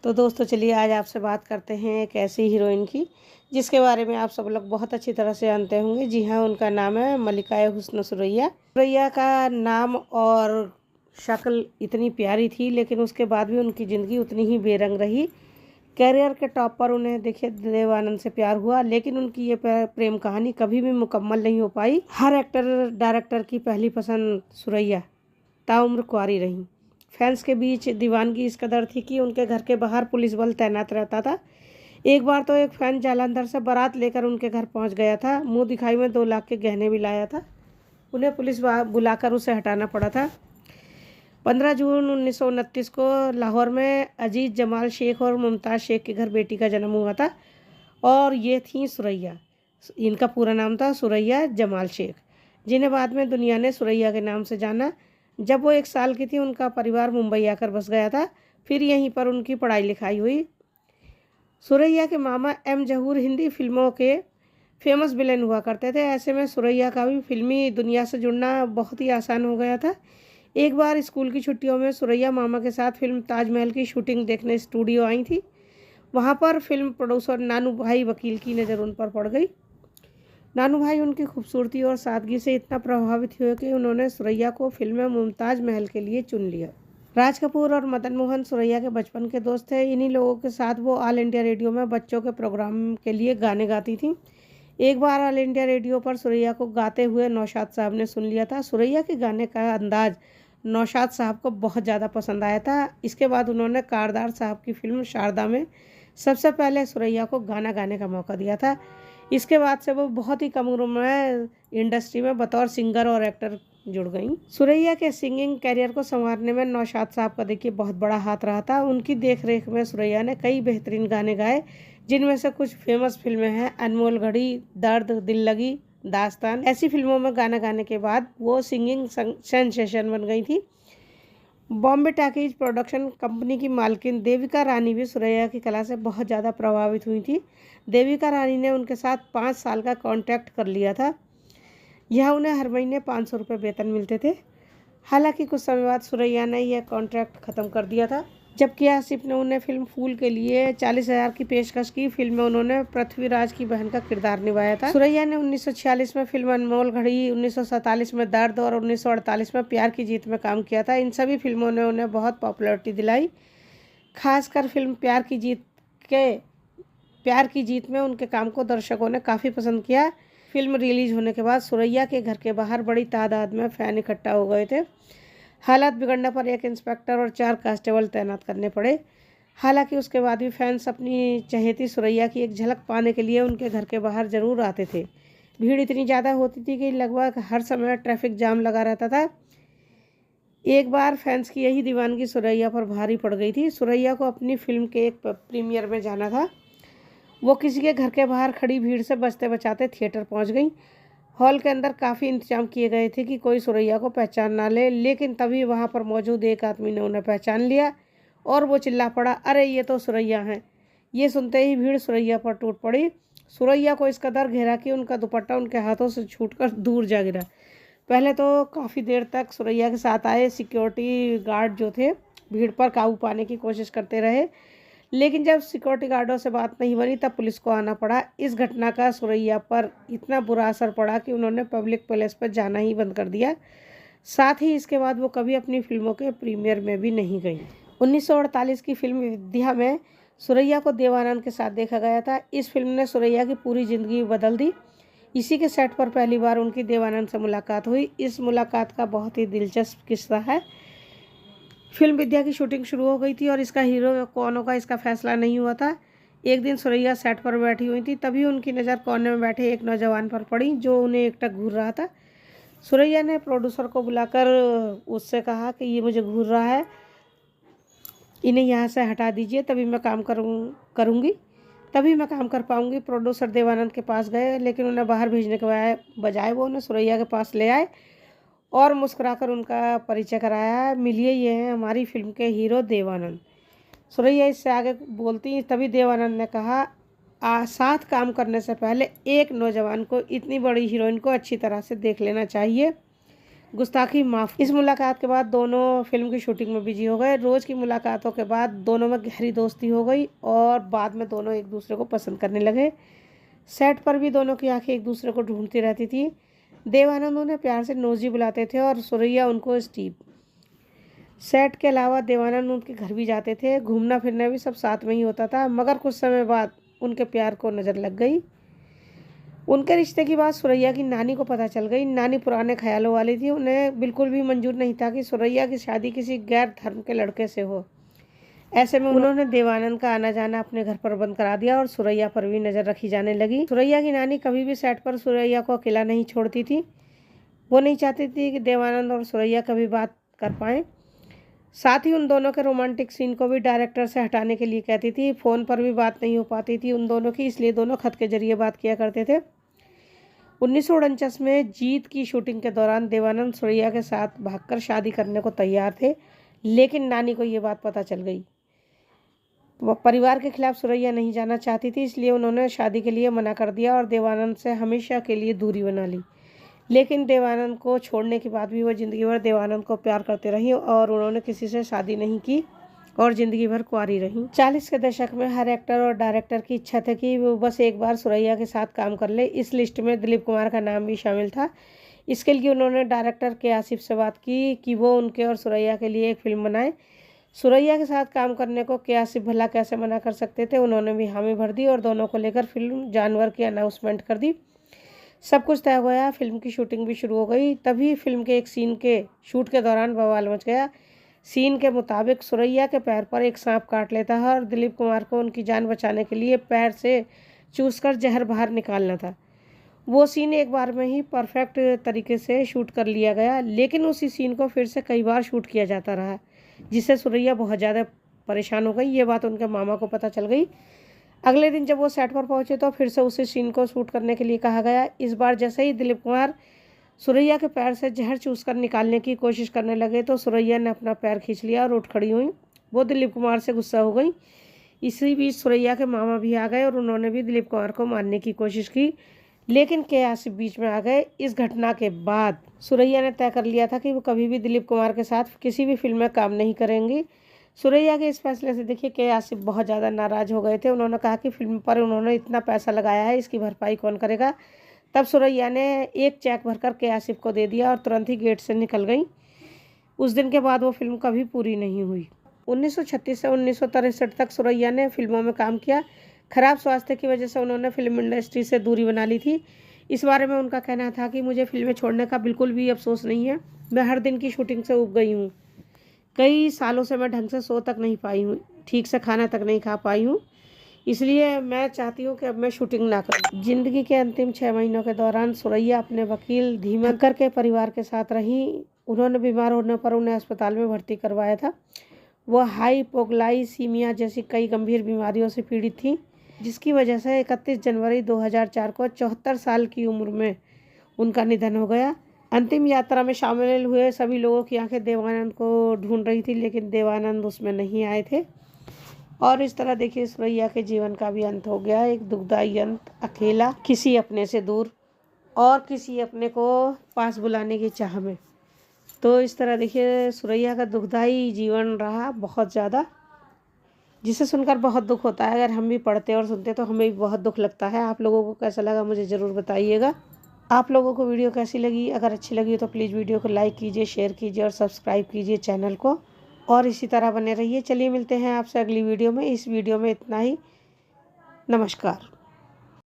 तो दोस्तों चलिए आज आपसे बात करते हैं एक ऐसी हीरोइन की जिसके बारे में आप सब लोग बहुत अच्छी तरह से जानते होंगे। जी हाँ, उनका नाम है मल्लिका हुस्न सुरैया। सुरैया का नाम और शक्ल इतनी प्यारी थी, लेकिन उसके बाद भी उनकी ज़िंदगी उतनी ही बेरंग रही। कैरियर के टॉप पर उन्हें देखिए देव आनंद से प्यार हुआ, लेकिन उनकी ये प्रेम कहानी कभी भी मुकम्मल नहीं हो पाई। हर एक्टर डायरेक्टर की पहली पसंद सुरैया ताउम्र कुंवारी रहीं। फैंस के बीच दीवानगी इस कदर थी कि उनके घर के बाहर पुलिस बल तैनात रहता था। एक बार तो एक फैन जालंधर से बारात लेकर उनके घर पहुंच गया था। मुंह दिखाई में 2 लाख के गहने भी लाया था। उन्हें पुलिस बुलाकर उसे हटाना पड़ा था। 15 जून 1929 को लाहौर में अजीज जमाल शेख और मुमताज़ शेख के घर बेटी का जन्म हुआ था और ये थी सुरैया। इनका पूरा नाम था सुरैया जमाल शेख, जिन्हें बाद में दुनिया ने सुरैया के नाम से जाना। जब वो 1 साल की थी उनका परिवार मुंबई आकर बस गया था। फिर यहीं पर उनकी पढ़ाई लिखाई हुई। सुरैया के मामा एम जहूर हिंदी फिल्मों के फेमस विलेन हुआ करते थे। ऐसे में सुरैया का भी फिल्मी दुनिया से जुड़ना बहुत ही आसान हो गया था। एक बार स्कूल की छुट्टियों में सुरैया मामा के साथ फिल्म ताजमहल की शूटिंग देखने स्टूडियो आई थी। वहाँ पर फिल्म प्रोड्यूसर नानू भाई वकील की नज़र उन पर पड़ गई। नानू भाई उनकी खूबसूरती और सादगी से इतना प्रभावित हुए कि उन्होंने सुरैया को फिल्म में मुमताज़ महल के लिए चुन लिया। राज कपूर और मदन मोहन सुरैया के बचपन के दोस्त थे। इन्हीं लोगों के साथ वो ऑल इंडिया रेडियो में बच्चों के प्रोग्राम के लिए गाने गाती थी। एक बार ऑल इंडिया रेडियो पर सुरैया को गाते हुए नौशाद साहब ने सुन लिया था। सुरैया के गाने का अंदाज नौशाद साहब को बहुत ज़्यादा पसंद आया था। इसके बाद उन्होंने कारदार साहब की फिल्म शारदा में सबसे पहले सुरैया को गाना गाने का मौका दिया था। इसके बाद से वो बहुत ही कम उम्र में इंडस्ट्री में बतौर सिंगर और एक्टर जुड़ गई। सुरैया के सिंगिंग कैरियर को संवारने में नौशाद साहब का देखिए बहुत बड़ा हाथ रहा था। उनकी देखरेख में सुरैया ने कई बेहतरीन गाने गाए, जिनमें से कुछ फेमस फिल्में हैं अनमोल घड़ी, दर्द, दिल लगी, दास्तान। ऐसी फिल्मों में गाना गाने के बाद वो सिंगिंग सेंसेशन बन गई थी। बॉम्बे टॉकीज प्रोडक्शन कंपनी की मालकिन देविका रानी भी सुरैया की कला से बहुत ज़्यादा प्रभावित हुई थी। देविका रानी ने उनके साथ 5 साल का कॉन्ट्रैक्ट कर लिया था। यह उन्हें हर महीने 500 रुपये वेतन मिलते थे। हालांकि कुछ समय बाद सुरैया ने यह कॉन्ट्रैक्ट ख़त्म कर दिया था। जबकि आसिफ ने उन्हें फिल्म फूल के लिए 40,000 की पेशकश की। फिल्म में उन्होंने पृथ्वीराज की बहन का किरदार निभाया था। सुरैया ने 1946 में फिल्म अनमोल घड़ी, 1947 में दर्द और 1948 में प्यार की जीत में काम किया था। इन सभी फिल्मों ने उन्हें बहुत पॉपुलैरिटी दिलाई। खासकर फिल्म प्यार की जीत में उनके काम को दर्शकों ने काफ़ी पसंद किया। फिल्म रिलीज होने के बाद सुरैया के घर के बाहर बड़ी तादाद में फैन इकट्ठा हो गए थे। हालात बिगड़ने पर 1 इंस्पेक्टर और 4 कांस्टेबल तैनात करने पड़े। हालांकि उसके बाद भी फैंस अपनी चहेती सुरैया की एक झलक पाने के लिए उनके घर के बाहर ज़रूर आते थे। भीड़ इतनी ज़्यादा होती थी कि लगभग हर समय ट्रैफिक जाम लगा रहता था। एक बार फैंस की यही दीवानगी सुरैया पर भारी पड़ गई थी। सुरैया को अपनी फिल्म के एक प्रीमियर में जाना था। वो किसी के घर के बाहर खड़ी भीड़ से बचते बचाते थिएटर पहुंच गई। हॉल के अंदर काफ़ी इंतजाम किए गए थे कि कोई सुरैया को पहचान ना ले, लेकिन तभी वहां पर मौजूद एक आदमी ने उन्हें पहचान लिया और वो चिल्ला पड़ा, अरे ये तो सुरैया हैं। ये सुनते ही भीड़ सुरैया पर टूट पड़ी। सुरैया को इस कदर घेरा कि उनका दुपट्टा उनके हाथों से छूटकर दूर जा गिरा। पहले तो काफ़ी देर तक सुरैया के साथ आए सिक्योरिटी गार्ड जो थे भीड़ पर काबू पाने की कोशिश करते रहे, लेकिन जब सिक्योरिटी गार्डों से बात नहीं बनी तब पुलिस को आना पड़ा। इस घटना का सुरैया पर इतना बुरा असर पड़ा कि उन्होंने पब्लिक प्लेस पर जाना ही बंद कर दिया। साथ ही इसके बाद वो कभी अपनी फिल्मों के प्रीमियर में भी नहीं गई। 1948 की फिल्म विद्या में सुरैया को देव आनंद के साथ देखा गया था। इस फिल्म ने सुरैया की पूरी ज़िंदगी बदल दी। इसी के सेट पर पहली बार उनकी देव आनंद से मुलाकात हुई। इस मुलाकात का बहुत ही दिलचस्प किस्सा है। फिल्म विद्या की शूटिंग शुरू हो गई थी और इसका हीरो कौन होगा इसका फैसला नहीं हुआ था। एक दिन सुरैया सेट पर बैठी हुई थी, तभी उनकी नज़र कोने में बैठे एक नौजवान पर पड़ी जो उन्हें एकटक घूर रहा था। सुरैया ने प्रोड्यूसर को बुलाकर उससे कहा कि ये मुझे घूर रहा है, इन्हें यहाँ से हटा दीजिए, तभी मैं काम कर पाऊँगी। प्रोड्यूसर देवानंद के पास गए, लेकिन उन्हें बाहर भेजने के बजाय वो उन्हें सुरैया के पास ले आए और मुस्कुराकर उनका परिचय कराया। मिलिए, ये हैं हमारी फिल्म के हीरो देवानंद। सुरैया इससे आगे बोलती, तभी देवानंद ने कहा, साथ काम करने से पहले एक नौजवान को इतनी बड़ी हीरोइन को अच्छी तरह से देख लेना चाहिए। गुस्ताखी माफ। इस मुलाकात के बाद दोनों फिल्म की शूटिंग में बिजी हो गए। रोज़ की मुलाकातों के बाद दोनों में गहरी दोस्ती हो गई और बाद में दोनों एक दूसरे को पसंद करने लगे। सेट पर भी दोनों की आंखें एक दूसरे को ढूंढती रहती थी। देवानंद उन्हें प्यार से नौजी बुलाते थे और सुरैया उनको स्टीव। सेट के अलावा देवानंद उनके घर भी जाते थे। घूमना फिरना भी सब साथ में ही होता था। मगर कुछ समय बाद उनके प्यार को नज़र लग गई। उनके रिश्ते की बात सुरैया की नानी को पता चल गई। नानी पुराने ख्यालों वाली थी। उन्हें बिल्कुल भी मंजूर नहीं था कि सुरैया की शादी किसी गैर धर्म के लड़के से हो। ऐसे में उन्होंने देवानंद का आना जाना अपने घर पर बंद करा दिया और सुरैया पर भी नज़र रखी जाने लगी। सुरैया की नानी कभी भी सेट पर सुरैया को अकेला नहीं छोड़ती थी। वो नहीं चाहती थी कि देवानंद और सुरैया कभी बात कर पाएँ। साथ ही उन दोनों के रोमांटिक सीन को भी डायरेक्टर से हटाने के लिए कहती थी। फ़ोन पर भी बात नहीं हो पाती थी उन दोनों की, इसलिए दोनों खत के जरिए बात किया करते थे। 1949 में जीत की शूटिंग के दौरान देवानंद सुरैया के साथ भागकर शादी करने को तैयार थे, लेकिन नानी को ये बात पता चल गई। वह परिवार के खिलाफ सुरैया नहीं जाना चाहती थी, इसलिए उन्होंने शादी के लिए मना कर दिया और देवानंद से हमेशा के लिए दूरी बना ली। लेकिन देवानंद को छोड़ने के बाद भी वो ज़िंदगी भर देवानंद को प्यार करते रही और उन्होंने किसी से शादी नहीं की और ज़िंदगी भर कुंवारी रहीं। 40 के दशक में हर एक्टर और डायरेक्टर की इच्छा थी कि वो बस एक बार सुरैया के साथ काम कर ले। इस लिस्ट में दिलीप कुमार का नाम भी शामिल था। इसके लिए उन्होंने डायरेक्टर के आसिफ से बात की कि वो उनके और सुरैया के लिए एक फिल्म बनाए। सुरैया के साथ काम करने को के आसिफ भला कैसे मना कर सकते थे। उन्होंने भी हामी भर दी और दोनों को लेकर फिल्म जानवर की अनाउंसमेंट कर दी। सब कुछ तय हो गया। फिल्म की शूटिंग भी शुरू हो गई। तभी फिल्म के एक सीन के शूट के दौरान बवाल मच गया। सीन के मुताबिक सुरैया के पैर पर एक सांप काट लेता है और दिलीप कुमार को उनकी जान बचाने के लिए पैर से चूसकर जहर बाहर निकालना था। वो सीन एक बार में ही परफेक्ट तरीके से शूट कर लिया गया, लेकिन उसी सीन को फिर से कई बार शूट किया जाता रहा, जिससे सुरैया बहुत ज़्यादा परेशान हो गई। ये बात उनके मामा को पता चल गई। अगले दिन जब वो सेट पर पहुंचे तो फिर से उसी सीन को शूट करने के लिए कहा गया। इस बार जैसे ही दिलीप कुमार सुरैया के पैर से जहर चूसकर निकालने की कोशिश करने लगे तो सुरैया ने अपना पैर खींच लिया और उठ खड़ी हुई। वो दिलीप कुमार से गुस्सा हो गई। इसी बीच सुरैया के मामा भी आ गए और उन्होंने भी दिलीप कुमार को मारने की कोशिश की, लेकिन के आसिफ बीच में आ गए। इस घटना के बाद सुरैया ने तय कर लिया था कि वो कभी भी दिलीप कुमार के साथ किसी भी फिल्म में काम नहीं करेंगी। सुरैया के इस फैसले से देखिए के आसिफ बहुत ज़्यादा नाराज़ हो गए थे। उन्होंने कहा कि फिल्म पर उन्होंने इतना पैसा लगाया है, इसकी भरपाई कौन करेगा। तब सुरैया ने एक चेक भरकर के आसिफ को दे दिया और तुरंत ही गेट से निकल गई। उस दिन के बाद वो फिल्म कभी पूरी नहीं हुई। 1936 से 1963 तक सुरैया ने फिल्मों में काम किया। खराब स्वास्थ्य की वजह से उन्होंने फिल्म इंडस्ट्री से दूरी बना ली थी। इस बारे में उनका कहना था कि मुझे फिल्में छोड़ने का बिल्कुल भी अफसोस नहीं है। मैं हर दिन की शूटिंग से ऊब गई हूँ। कई सालों से मैं ढंग से सो तक नहीं पाई हूँ, ठीक से खाना तक नहीं खा पाई हूँ, इसलिए मैं चाहती हूँ कि अब मैं शूटिंग ना करूँ। जिंदगी के अंतिम 6 महीनों के दौरान सुरैया अपने वकील धीमकर के परिवार के साथ रहीं। उन्होंने बीमार होने पर उन्हें अस्पताल में भर्ती करवाया था। वह हाइपोग्लाइसीमिया जैसी कई गंभीर बीमारियों से पीड़ित थी, जिसकी वजह से 31 जनवरी 2004 को 74 साल की उम्र में उनका निधन हो गया। अंतिम यात्रा में शामिल हुए सभी लोगों की आंखें देवानंद को ढूंढ रही थी, लेकिन देवानंद उसमें नहीं आए थे। और इस तरह देखिए सुरैया के जीवन का भी अंत हो गया। एक दुखदाई अंत, अकेला, किसी अपने से दूर और किसी अपने को पास बुलाने की चाह में। तो इस तरह देखिए सुरैया का दुखदाई जीवन रहा बहुत ज़्यादा, जिसे सुनकर बहुत दुख होता है। अगर हम भी पढ़ते और सुनते तो हमें भी बहुत दुख लगता है। आप लोगों को कैसा लगा मुझे ज़रूर बताइएगा। आप लोगों को वीडियो कैसी लगी? अगर अच्छी लगी तो प्लीज़ वीडियो को लाइक कीजिए, शेयर कीजिए और सब्सक्राइब कीजिए चैनल को, और इसी तरह बने रहिए। चलिए मिलते हैं आपसे अगली वीडियो में। इस वीडियो में इतना ही। नमस्कार।